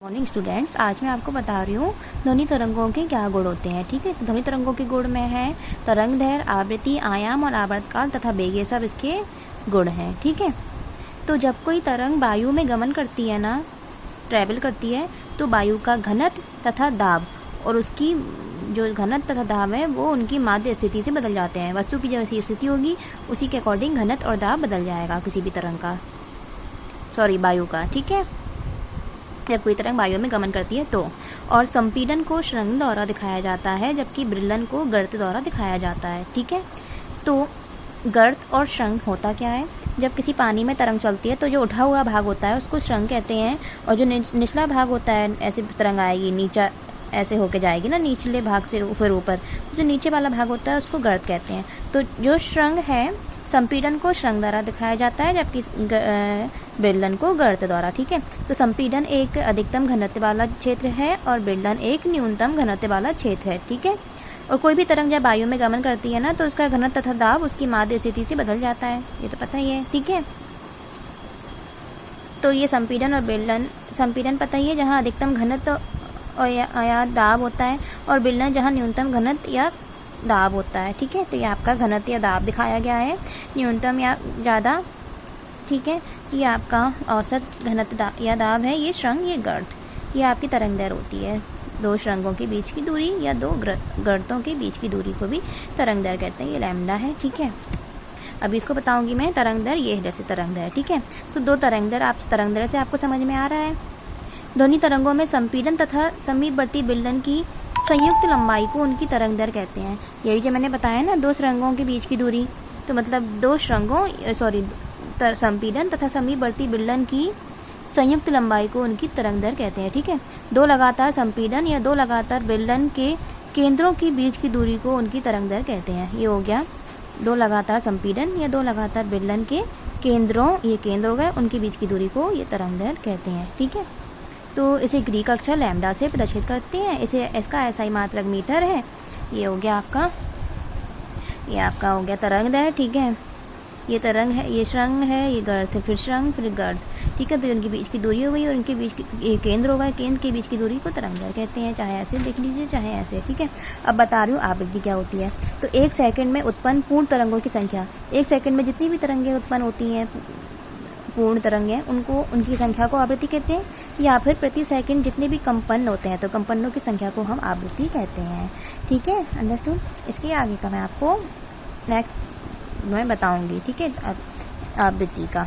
Morning students, आज मैं आपको बता रही हूँ ध्वनि तरंगों के क्या गुण होते हैं। ठीक है, ध्वनि तरंगों के गुण में है तरंगदैर्घ्य, आवृत्ति, आयाम और आवर्तकाल तथा वेग, ये सब इसके गुण हैं। ठीक है, तो जब कोई तरंग वायु में गमन करती है ना, ट्रैवल करती है, तो वायु का घनत्व तथा दाब और उसकी जो घनत्व तथा दाब है वो उनकी माध्य स्थिति से बदल जाते हैं। वस्तु की जैसी स्थिति होगी उसी के अकॉर्डिंग घनत्व और दाब बदल जाएगा किसी भी तरंग का, वायु का। ठीक है, जब कोई तरंग वायु में गमन करती है तो। और संपीड़न को शृंग द्वारा दिखाया जाता है, जबकि ब्रिलन को गर्त द्वारा दिखाया जाता है। ठीक है, तो गर्त और शृंग होता क्या है? जब किसी पानी में तरंग चलती है तो जो उठा हुआ भाग होता है उसको शृंग कहते हैं, और जो निचला भाग होता है, ऐसी तरंग आएगी नीचा ऐसे होके जाएगी ना, निचले भाग से फिर ऊपर, जो नीचे वाला भाग होता है उसको गर्त कहते हैं। तो जो शृंग है, संपीड़न को शृंग द्वारा दिखाया जाता है, जबकि ब्रिलन को गर्त द्वारा। ठीक है, तो संपीड़न एक अधिकतम घनत्व वाला क्षेत्र है और ब्रिलन एक न्यूनतम घनत्व वाला क्षेत्र है। ठीक है, और कोई भी तरंग जब वायु में गमन करती है ना, तो उसका घनत्व तथा दाब उसकी माध्य स्थिति से बदल जाता है, ये तो पता ही है। ठीक है, तो ये संपीड़न और ब्रिलन, संपीड़न पता ही है जहाँ अधिकतम घनत्व या दाब होता है, और ब्रिलन जहाँ न्यूनतम घनत्व या दाब होता है। ठीक है, तो ये आपका घनत्व या दाब दिखाया गया है, न्यूनतम या ज़्यादा। ठीक है, ये आपका औसत घनत्व या दाब है, ये शृंग, ये गर्त। ये आपकी तरंगदैर्घ्य होती है, दो शृंगों के बीच की दूरी या दो गर्तों के बीच की दूरी को भी तरंगदैर्घ्य कहते हैं, ये लैम्डा है। ठीक है, अभी इसको बताऊंगी मैं तरंगदैर्घ्य, ये है जैसे तरंगदैर्घ्य। ठीक है, तो दो तरंगदैर्घ्य से आपको समझ में आ रहा है। ध्वनि तरंगों में संपीड़न तथा समीपवर्ती ब्रिलन की संयुक्त लंबाई को उनकी तरंगदैर्घ्य कहते हैं। यही जो मैंने बताया ना, दो शृंगों के बीच की दूरी, तो मतलब दो शृंगों संपीड़न तथा समीपवर्ती ब्रिलन की संयुक्त लंबाई को उनकी तरंगदैर्घ्य कहते हैं। ठीक है, दो लगातार संपीड़न या दो लगातार ब्रिलन के केंद्रों के बीच की दूरी को उनकी तरंगदैर्घ्य कहते हैं। ये हो गया दो लगातार संपीड़न या दो लगातार ब्रिलन के केंद्रों, ये केंद्र हो गए, उनके बीच की दूरी को ये तरंगदैर्घ्य कहते हैं। ठीक है, तो इसे ग्रीक अक्षर लैम्डा से प्रदर्शित करते हैं। इसका SI मात्रक मीटर है। ये हो गया आपका, ये आपका हो गया तरंगदैर्घ्य। ठीक है, ये तरंग है, ये शृंग है, ये गर्त है, फिर शृंग, फिर गर्त। ठीक है, तो इनके बीच की दूरी हो गई, और इनके बीच की ये केंद्र हो गए, केंद्र के बीच की दूरी को तरंगदैर्घ्य कहते हैं, चाहे ऐसे देख लीजिए चाहे ऐसे। ठीक है, अब बता रही हूँ आवृत्ति क्या होती है। तो एक सेकंड में उत्पन्न पूर्ण तरंगों की संख्या, एक सेकंड में जितनी भी तरंगें उत्पन्न होती हैं, पूर्ण तरंगें, उनको, उनकी संख्या को आवृत्ति कहते हैं, या फिर प्रति सेकंड जितने भी कंपन होते हैं तो कंपनों की संख्या को हम आवृत्ति कहते हैं। ठीक है, अंडरस्टूड। इसके आगे का मैं आपको नेक्स्ट में बताऊंगी। ठीक है, आवृत्ति का।